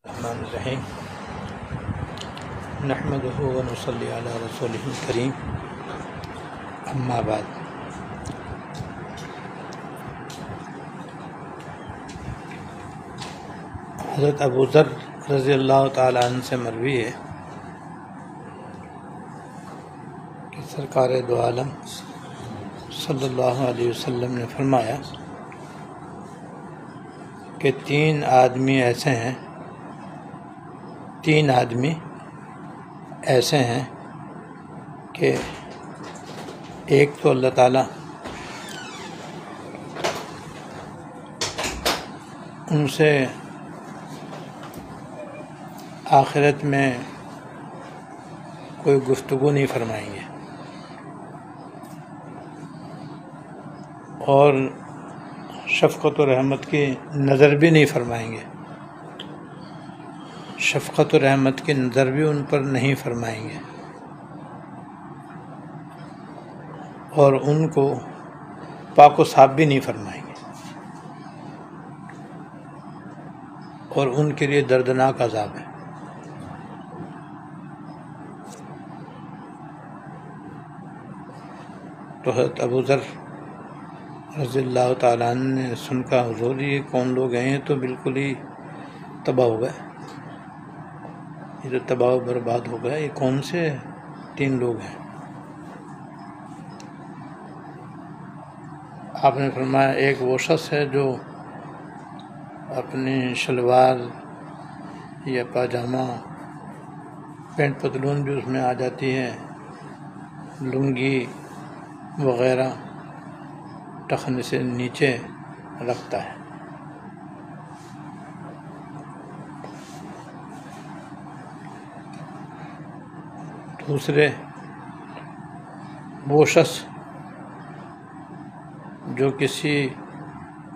الرحمن الرحیم نحمدہ و نصلی علی رسولہ الکریم اما بعد۔ حضرت ابو ذر رضی اللہ تعالی عنہ سے مروی ہے کہ سرکار دو عالم صلی اللہ علیہ وسلم نے فرمایا کہ تین آدمی ایسے ہیں کہ ایک تو اللہ تعالیٰ ان سے آخرت میں کوئی گفتگو نہیں فرمائیں گے اور شفقت و رحمت کی نظر بھی نہیں فرمائیں گے، شفقت و رحمت کی نظر بھی ان پر نہیں فرمائیں گے، اور ان کو پاک و صاف بھی نہیں فرمائیں گے، اور ان کے لیے دردناک عذاب ہے۔ تو حضرت ابو ذر رضی اللہ تعالیٰ عنہ نے سن کہا حضور یہ کون لوگ ہیں؟ تو بالکل ہی تباہ ہو گئے، یہ تو تباہ و برباد ہو گیا، یہ کون سے تین لوگ ہیں؟ آپ نے فرمایا ایک وہ شخص ہے جو اپنی شلوار یا پاجامہ پینٹ پتلون بھی اس میں آ جاتی ہے، لنگی وغیرہ ٹخنے سے نیچے رکھتا ہے۔ دوسرے وہ شخص جو کسی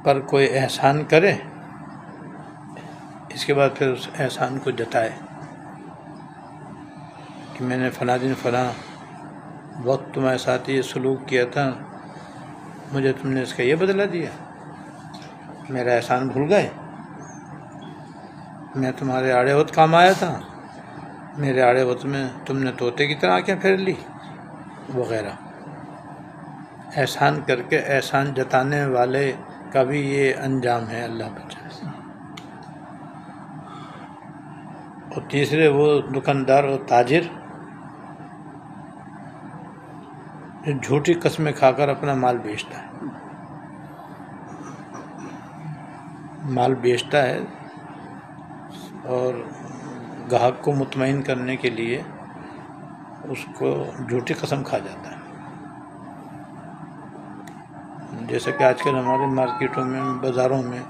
پر کوئی احسان کرے، اس کے بعد پھر اس احسان کو جتائے کہ میں نے فلاں دن فلاں وقت تمہارے ساتھ یہ سلوک کیا تھا، مجھے تم نے اس کا یہ بدلہ دیا، میرا احسان بھول گئے، میں تمہارے آڑے وقت کام آیا تھا، میرے آڑے وقت میں تم نے طوطے کی طرح آنکھیں پھیر لی وغیرہ۔ احسان کر کے احسان جتانے والے کا بھی یہ انجام ہے، اللہ بچائے۔ اور تیسرے وہ دکاندار اور تاجر جو جھوٹی قسمیں کھا کر اپنا مال بیچتا ہے اور گاہک کو مطمئن کرنے کے لیے اس کو جھوٹی قسم کھا جاتا ہے۔ جیسا کہ آج کل ہمارے مارکیٹوں میں، بازاروں میں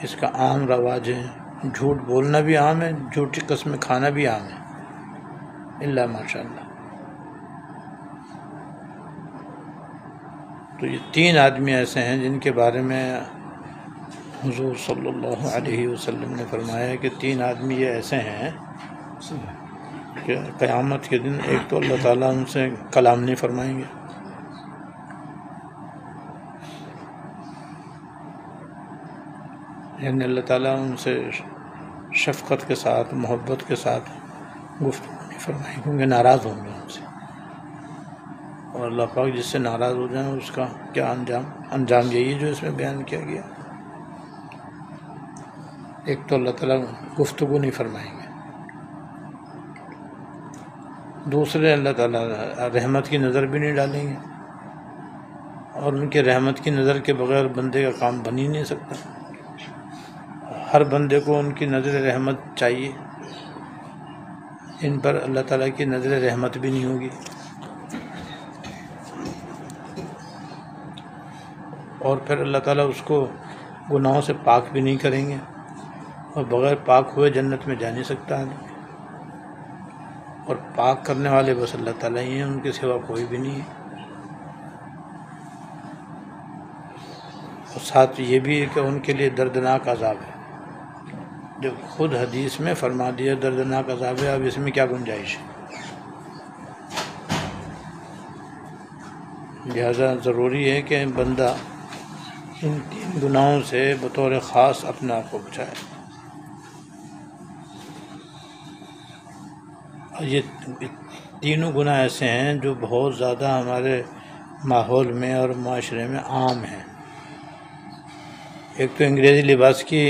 اس کا عام رواج ہے، جھوٹ بولنا بھی عام ہے، جھوٹی قسمیں کھانا بھی عام ہے، الا ماشاء اللہ۔ تو یہ تین آدمی ایسے ہیں جن کے بارے میں حضور صلی اللہ علیہ وسلم نے فرمایا کہ تین آدمی یہ ایسے ہیں کہ قیامت کے دن ایک تو اللہ تعالیٰ ان سے کلام نہیں فرمائیں گے، یعنی اللہ تعالیٰ ان سے شفقت کے ساتھ، محبت کے ساتھ گفتگو نہیں فرمائیں گے، کیونکہ ناراض ہوں گے ان سے، اور اللہ پاک جس سے ناراض ہو جائیں اس کا کیا انجام یہی ہے جو اس میں بیان کیا گیا۔ ایک تو اللہ تعالیٰ گفتگو نہیں فرمائیں گے، دوسرے اللہ تعالیٰ رحمت کی نظر بھی نہیں ڈالیں گے، اور ان کے رحمت کی نظر کے بغیر بندے کا کام بن ہی نہیں سکتا، ہر بندے کو ان کی نظر رحمت چاہیے، ان پر اللہ تعالیٰ کی نظر رحمت بھی نہیں ہوگی، اور پھر اللہ تعالیٰ اس کو گناہوں سے پاک بھی نہیں کریں گے، اور بغیر پاک ہوئے جنت میں جا نہیں سکتا آدمی، اور پاک کرنے والے بس اللہ تعالیٰ ہی ہیں، ان کے سوا کوئی بھی نہیں ہے۔ اور ساتھ یہ بھی ہے کہ ان کے لیے دردناک عذاب ہے، جو خود حدیث میں فرما دیا دردناک عذاب ہے، اب اس میں کیا گنجائش ہے؟ لہذا ضروری ہے کہ بندہ ان تین گناہوں سے بطور خاص اپنے آپ کو بچائے۔ اور یہ تینوں گناہ ایسے ہیں جو بہت زیادہ ہمارے ماحول میں اور معاشرے میں عام ہیں۔ ایک تو انگریزی لباس کی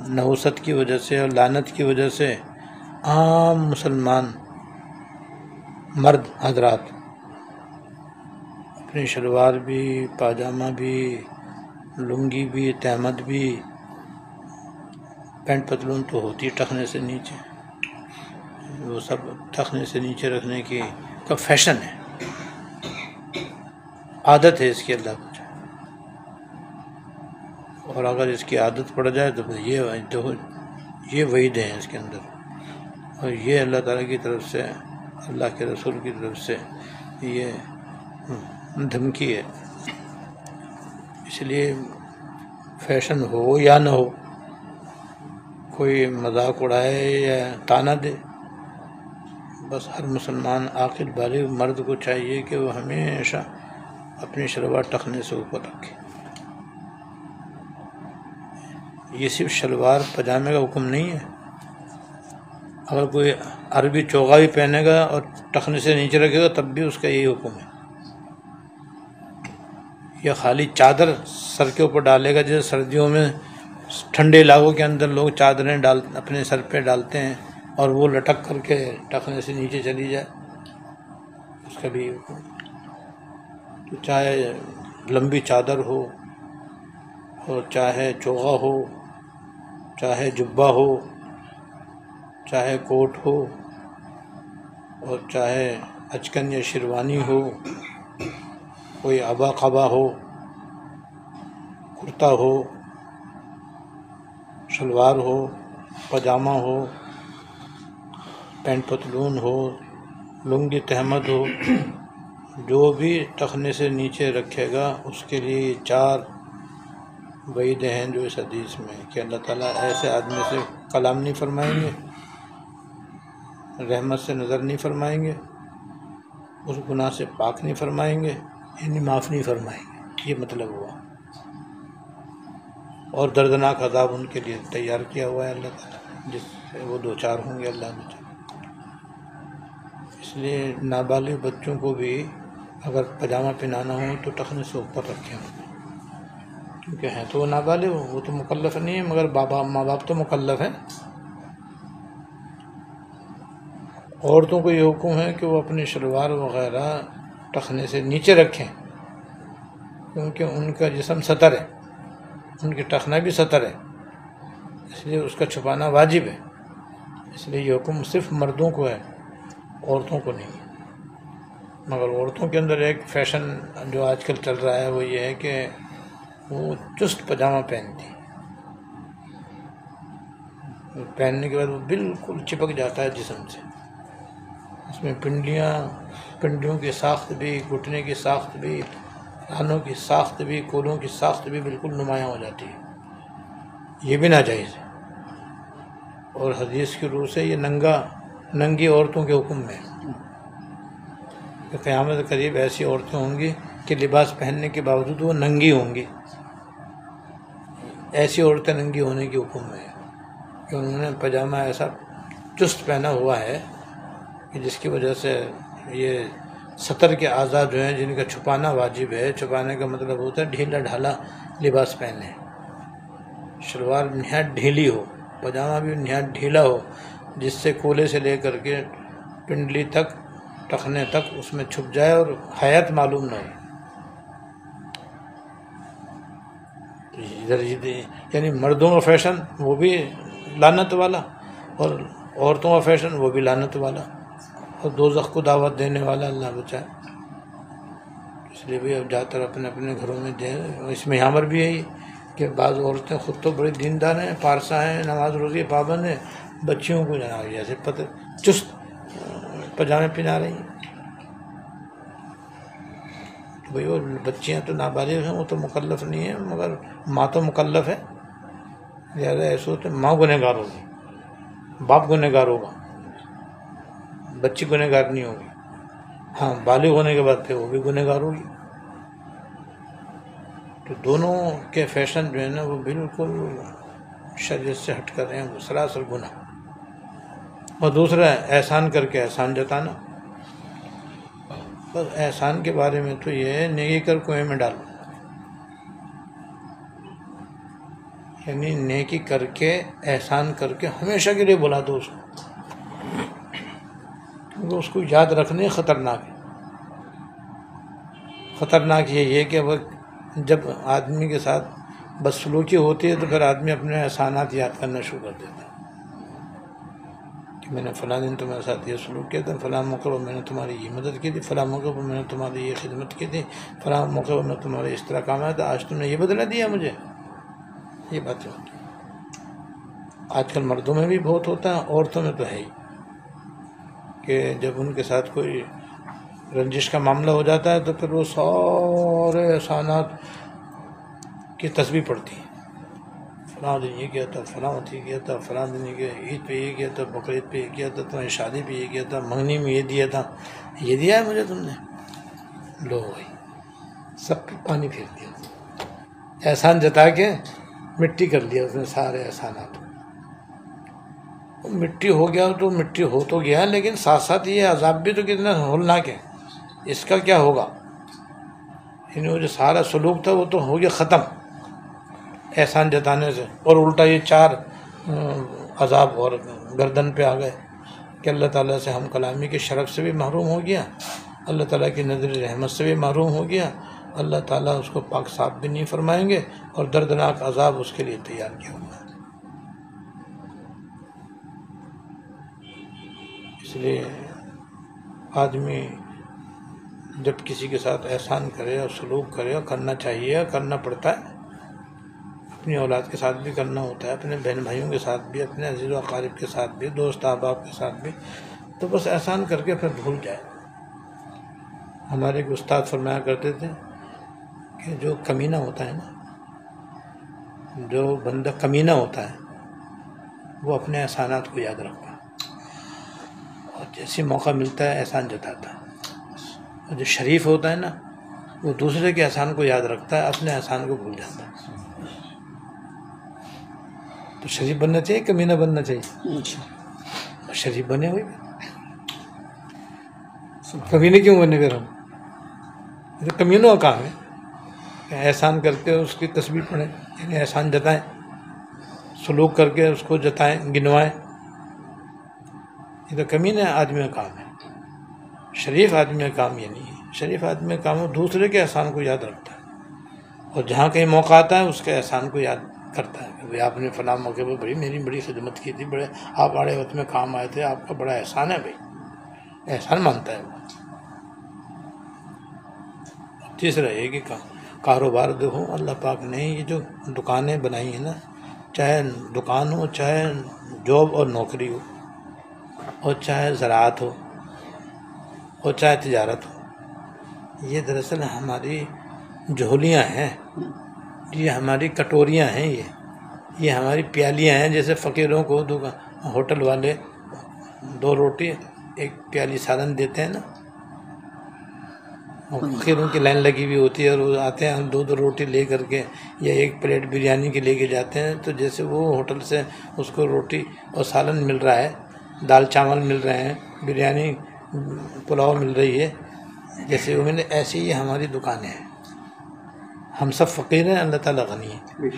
نحوست کی وجہ سے اور لعنت کی وجہ سے عام مسلمان مرد حضرات اپنی شلوار بھی، پاجامہ بھی، لنگی بھی، تہمد بھی، پینٹ پتلون تو ہوتی ٹخنے سے نیچے، وہ سب ٹخنے سے نیچے رکھنے کی کا فیشن ہے، عادت ہے اس کی، اللہ کو چاہے۔ اور اگر اس کی عادت پڑ جائے تو یہ وعید ہیں اس کے اندر، اور یہ اللہ تعالیٰ کی طرف سے، اللہ کے رسول کی طرف سے یہ دھمکی ہے۔ اس لیے فیشن ہو یا نہ ہو، کوئی مذاق اڑائے یا تانا دے، بس ہر مسلمان عاقل بالغ مرد کو چاہیے کہ وہ ہمیشہ اپنی شلوار ٹخنے سے اوپر رکھے۔ یہ صرف شلوار پاجامے کا حکم نہیں ہے، اگر کوئی عربی چوغا بھی پہنے گا اور ٹخنے سے نیچے رکھے گا تب بھی اس کا یہی حکم ہے۔ یا خالی چادر سر کے اوپر ڈالے گا، جیسے سردیوں میں ٹھنڈے علاقوں کے اندر لوگ چادریں اپنے سر پہ ڈالتے ہیں اور وہ لٹک کر کے ٹخنے سے نیچے چلی جائے، اس کا بھی حکم۔ تو چاہے لمبی چادر ہو، اور چاہے چوغا ہو، چاہے جبہ ہو، چاہے کوٹ ہو، اور چاہے اچکن یا شیروانی ہو، کوئی عبا قبا ہو، کرتا ہو، شلوار ہو، پاجامہ ہو، پینٹ پتلون ہو، لنگی تہمد ہو، جو بھی ٹخنے سے نیچے رکھے گا اس کے لیے 4 وعیدیں ہیں جو اس حدیث میں، کہ اللہ تعالیٰ ایسے آدمی سے کلام نہیں فرمائیں گے، رحمت سے نظر نہیں فرمائیں گے، اس گناہ سے پاک نہیں فرمائیں گے، یعنی معاف نہیں فرمائیں گے، یہ مطلب ہوا۔ اور دردناک عذاب ان کے لیے تیار کیا ہوا ہے اللہ تعالیٰ، جس سے وہ 2-4 ہوں گے، اللہ بچائے۔ اس لیے نابالغ بچوں کو بھی اگر پاجامہ پہنانا ہو تو ٹخنے سے اوپر رکھیں، کیونکہ ہیں تو وہ نابالغ، وہ تو مکلف نہیں ہے، مگر ماں باپ تو مکلف ہیں۔ عورتوں کو یہ حکم ہے کہ وہ اپنی شلوار وغیرہ ٹخنے سے نیچے رکھیں، کیونکہ ان کا جسم ستر ہے، ان کی ٹخنا بھی ستر ہے، اس لیے اس کا چھپانا واجب ہے۔ اس لیے یہ حکم صرف مردوں کو ہے، عورتوں کو نہیں۔ مگر عورتوں کے اندر ایک فیشن جو آج کل چل رہا ہے وہ یہ ہے کہ وہ چست پاجامہ پہنتی، پہننے کے بعد وہ بالکل چپک جاتا ہے جسم سے، اس میں پنڈلیوں کی ساخت بھی، گھٹنے کی ساخت بھی، رانوں کی ساخت بھی، کولوں کی ساخت بھی بالکل نمایاں ہو جاتی ہے، یہ بھی ناجائز ہے۔ اور حدیث کی روح سے یہ ننگی عورتوں کے حکم میں کہ قیامت قریب ایسی عورتیں ہوں گی کہ لباس پہننے کے باوجود وہ ننگی ہوں گی، ایسی عورتیں ننگی ہونے کی حکم ہے کہ انہوں نے پاجامہ ایسا چست پہنا ہوا ہے کہ جس کی وجہ سے یہ ستر کے اعضاء جو ہیں جن کا چھپانا واجب ہے، چھپانے کا مطلب ہوتا ہے ڈھیلا ڈھالا لباس پہنے، شلوار نہایت ڈھیلی ہو، پاجامہ بھی نہایت ڈھیلا ہو، جس سے کولے سے لے کر کے پنڈلی تک، ٹخنے تک اس میں چھپ جائے اور حیات معلوم نہ ہو۔ یعنی مردوں کا فیشن وہ بھی لعنت والا، اور عورتوں کا فیشن وہ بھی لعنت والا، اور دوزخ کو دعوت دینے والا، اللہ بچائے۔ اس لیے بھی اب زیادہ تر اپنے اپنے گھروں میں دیں۔ اس میں یہاں پر بھی یہی کہ بعض عورتیں خود تو بڑی دیندار ہیں، پارسا ہیں، نماز روزی پابند ہیں، بچیوں کو جناب جیسے چست پاجامے پہنا رہی ہیں۔ تو بھئی وہ بچیاں تو نابالغ ہیں، وہ تو مکلف نہیں ہیں، مگر ماں تو مکلف ہے، لہٰذا ایسے ہوتے ماں گنہگار ہوگی، باپ گنہگار ہوگا، بچی گنہگار نہیں ہوگی۔ ہاں بالغ ہونے کے بعد پھر وہ بھی گنہگار ہوگی۔ تو دونوں کے فیشن جو ہے نا وہ بالکل شریعت سے ہٹ کر رہے ہیں، وہ سراسر گناہ۔ اور دوسرا احسان کر کے احسان جتانا. بس احسان کے بارے میں تو یہ ہے نیکی کر کنویں میں ڈالو، یعنی نیکی کر کے احسان کر کے ہمیشہ کے لیے بلا دو اس کو، کیونکہ اس کو یاد رکھنے خطرناک ہے. خطرناک یہ کہ وہ جب آدمی کے ساتھ بدسلوکی ہوتی ہے تو پھر آدمی اپنے احسانات یاد کرنا شروع کر دیتا ہے کہ میں نے فلاں دن تمہارے ساتھ یہ سلوک کیا تھا، فلاں موقع پر میں نے تمہاری یہ مدد کی تھی، فلاں موقع پر میں نے تمہاری یہ خدمت کی تھی، فلاں موقع پر میں تمہارے اس طرح کام آیا تھا، آج تم نے یہ بدلہ دیا مجھے. یہ باتیں ہوتی ہیں. آج کل مردوں میں بھی بہت ہوتا ہے، عورتوں میں تو ہے ہی کہ جب ان کے ساتھ کوئی رنجش کا معاملہ ہو جاتا ہے تو پھر وہ سارے احسانات کی تسبیح پڑتی ہیں. فلاں دن یہ کیا تھا، فلاں یہ کیا تھا، فلاں دن یہ کیا، عید پہ یہ کیا تھا، بقرعید پہ یہ کیا تھا، تمہاری شادی پہ یہ کیا تھا، منگنی میں یہ دیا تھا، یہ دیا ہے مجھے تم نے. لو بھائی سب پہ پانی پھیر دیا، احسان جتا کے مٹی کر لیا اس نے سارے احسانات. مٹی ہو گیا تو مٹی ہو تو گیا، لیکن ساتھ ساتھ یہ عذاب بھی تو کتنا ہولناک ہے. اس کا کیا ہوگا؟ یعنی وہ جو سارا سلوک تھا وہ تو ہو گیا ختم احسان جتانے سے، اور الٹا یہ 4 عذاب اور گردن پہ آ گئے کہ اللہ تعالیٰ سے ہم کلامی کے شرف سے بھی محروم ہو گیا، اللہ تعالیٰ کی نظر رحمت سے بھی محروم ہو گیا، اللہ تعالیٰ اس کو پاک صاف بھی نہیں فرمائیں گے، اور دردناک عذاب اس کے لیے تیار کیا ہوا ہے. اس لیے آدمی جب کسی کے ساتھ احسان کرے اور سلوک کرے، اور کرنا چاہیے اور کرنا پڑتا ہے، اپنی اولاد کے ساتھ بھی کرنا ہوتا ہے، اپنے بہن بھائیوں کے ساتھ بھی، اپنے عزیز و اقارب کے ساتھ بھی، دوست احباب کے ساتھ بھی، تو بس احسان کر کے پھر بھول جائے. ہمارے ایک استاد فرمایا کرتے تھے کہ جو کمینہ ہوتا ہے نا، جو بندہ کمینہ ہوتا ہے وہ اپنے احسانات کو یاد رکھتا ہے، اور جیسے موقع ملتا ہے احسان جتاتا ہے. اور جو شریف ہوتا ہے نا وہ دوسرے کے احسان کو یاد رکھتا ہے، اپنے احسان کو بھول جاتا ہے. تو شریف بننا چاہیے، کمینہ بننا چاہیے. شریف بنے ہوئے کمینے کیوں بنے پھر ہم؟ یہ تو کمینوں کا کام ہے کہ احسان کر کے اس کی تسبیح پڑھیں، یعنی احسان جتائیں، سلوک کر کے اس کو جتائیں، گنوائیں. یہ تو کمینے آدمی کا کام ہے. شریف آدمی کا کام یہ نہیں ہے. شریف آدمی کا کام ہے دوسرے کے احسان کو یاد رکھتا ہے، اور جہاں کہیں موقع آتا ہے اس کے احسان کو یاد کرتا ہے کہ آپ نے فلاں موقع پہ میری بڑی خدمت کی تھی، بڑے آپ آڑے وقت میں کام آئے تھے، آپ کا بڑا احسان ہے. بھائی احسان مانتا ہے وہ. تیسرا یہ کہ کاروبار دیکھو، اللہ پاک نے یہ جو دکانیں بنائی ہیں نا، چاہے دکان ہو، چاہے جاب اور نوکری ہو، اور چاہے زراعت ہو، اور چاہے تجارت ہو، یہ دراصل ہماری جھولیاں ہیں، یہ ہماری کٹوریاں ہیں، یہ ہماری پیالیاں ہیں. جیسے فقیروں کو ہوٹل والے 2 روٹی 1 پیالی سالن دیتے ہیں نا، فقیروں کی لائن لگی ہوئی ہوتی ہے، اور وہ آتے ہیں 2 روٹی لے کر کے، یا 1 پلیٹ بریانی کے لے کے جاتے ہیں. تو جیسے وہ ہوٹل سے اس کو روٹی اور سالن مل رہا ہے، دال چاول مل رہے ہیں، بریانی پلاؤ مل رہی ہے، جیسے وہ ایسے ہی ہماری دکانیں ہیں. ہم سب فقیر ہیں، اللہ تعالیٰ غنی ہے.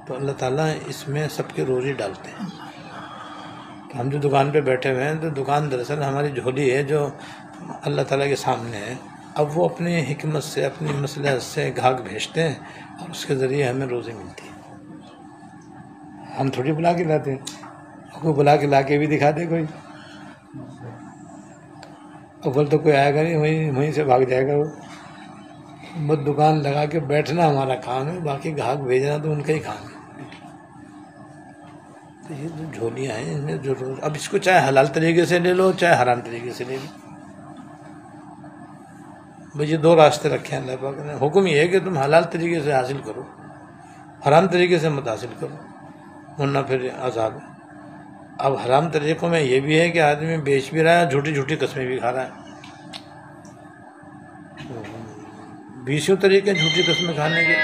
تو اللہ تعالیٰ اس میں سب کے روزی ڈالتے ہیں. تو ہم جو دکان پہ بیٹھے ہوئے ہیں، تو دکان دراصل ہماری جھولی ہے جو اللہ تعالیٰ کے سامنے ہے. اب وہ اپنی حکمت سے، اپنی مصلحت سے گاہک بھیجتے ہیں، اور اس کے ذریعے ہمیں روزی ملتی ہے. ہم تھوڑی بلا کے لاتے ہیں، کوئی بلا کے لا کے بھی دکھا دے کوئی، اول تو کوئی آئے گا نہیں، وہیں سے بھاگ جائے گا. وہ بس دکان لگا کے بیٹھنا ہمارا کام ہے، باقی گاہک بھیجنا تو ان کا ہی کام ہے. تو یہ جو جھولیاں ہیں، ان میں جو اب اس کو چاہے حلال طریقے سے لے لو، چاہے حرام طریقے سے لے لو. بھئی یہ 2 راستے رکھے ہیں اللہ پاک نے. حکم یہ ہے کہ تم حلال طریقے سے حاصل کرو، حرام طریقے سے مت حاصل کرو، ورنہ پھر عذاب ہے. اب حرام طریقوں میں یہ بھی ہے کہ آدمی بیچ بھی رہا ہے، جھوٹی قسمیں بھی کھا رہا ہے. 20 طریقے جھوٹی قسمیں کھانے کے،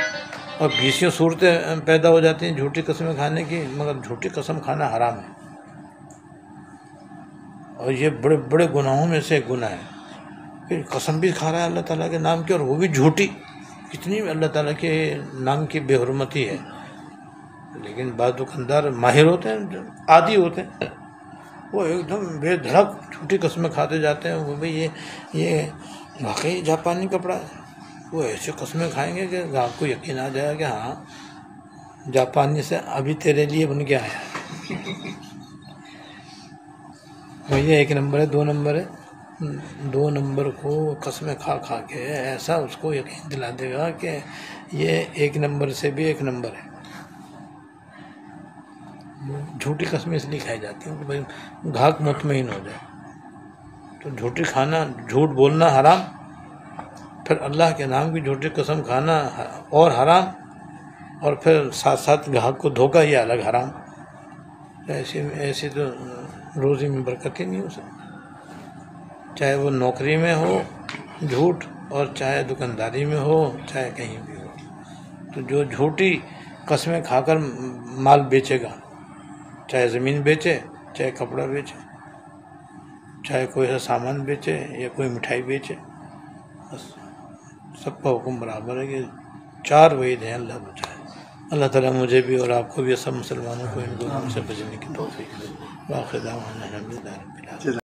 اور 20 صورتیں پیدا ہو جاتی ہیں جھوٹی قسمیں کھانے کی، مگر جھوٹی قسم کھانا حرام ہے. اور یہ بڑے بڑے گناہوں میں سے ایک گناہ ہے. پھر قسم بھی کھا رہا ہے اللہ تعالیٰ کے نام کی، اور وہ بھی جھوٹی. کتنی اللہ تعالیٰ کے نام کی بے حرمتی ہے. لیکن بعض دکاندار ماہر ہوتے ہیں، عادی ہوتے ہیں، وہ ایک دم بے دھڑک جھوٹی قسمیں کھاتے جاتے ہیں. وہ بھی یہ واقعی جاپانی کپڑا ہے. وہ ایسے قسمیں کھائیں گے کہ آپ کو یقین آ جائے گا کہ ہاں جاپانی سے ابھی تیرے لیے بن کے آیا ہے. یہ ایک نمبر ہے. 2 نمبر ہے، 2 نمبر کو قسمیں کھا کھا کے ایسا اس کو یقین دلا دے گا کہ یہ 1 نمبر سے بھی 1 نمبر ہے. جھوٹی قسمیں اس لیے کھائی جاتی ہیں کہ بھائی گاہک مطمئن ہو جائے. تو جھوٹی کھانا، جھوٹ بولنا حرام، پھر اللہ کے نام کی جھوٹی قسم کھانا اور حرام، اور پھر ساتھ ساتھ گاہک کو دھوکہ، یہ الگ حرام. ایسی تو روزی میں برکت ہی نہیں ہو سکتی. چاہے وہ نوکری میں ہو جھوٹ، اور چاہے دکانداری میں ہو، چاہے کہیں بھی ہو. تو جو جھوٹی قسمیں کھا کر مال بیچے گا، چاہے زمین بیچے، چاہے کپڑا بیچے، چاہے کوئی ایسا سامان بیچے یا کوئی مٹھائی بیچے، بس سب کا حکم برابر ہے کہ 4 وعید ہیں. اللہ بچائے. اللہ تعالیٰ مجھے بھی اور آپ کو بھی، سب مسلمانوں کو ان گناہوں سے بچنے کی توفیق دے. واخر دعوانا الحمدللہ رب العالمین.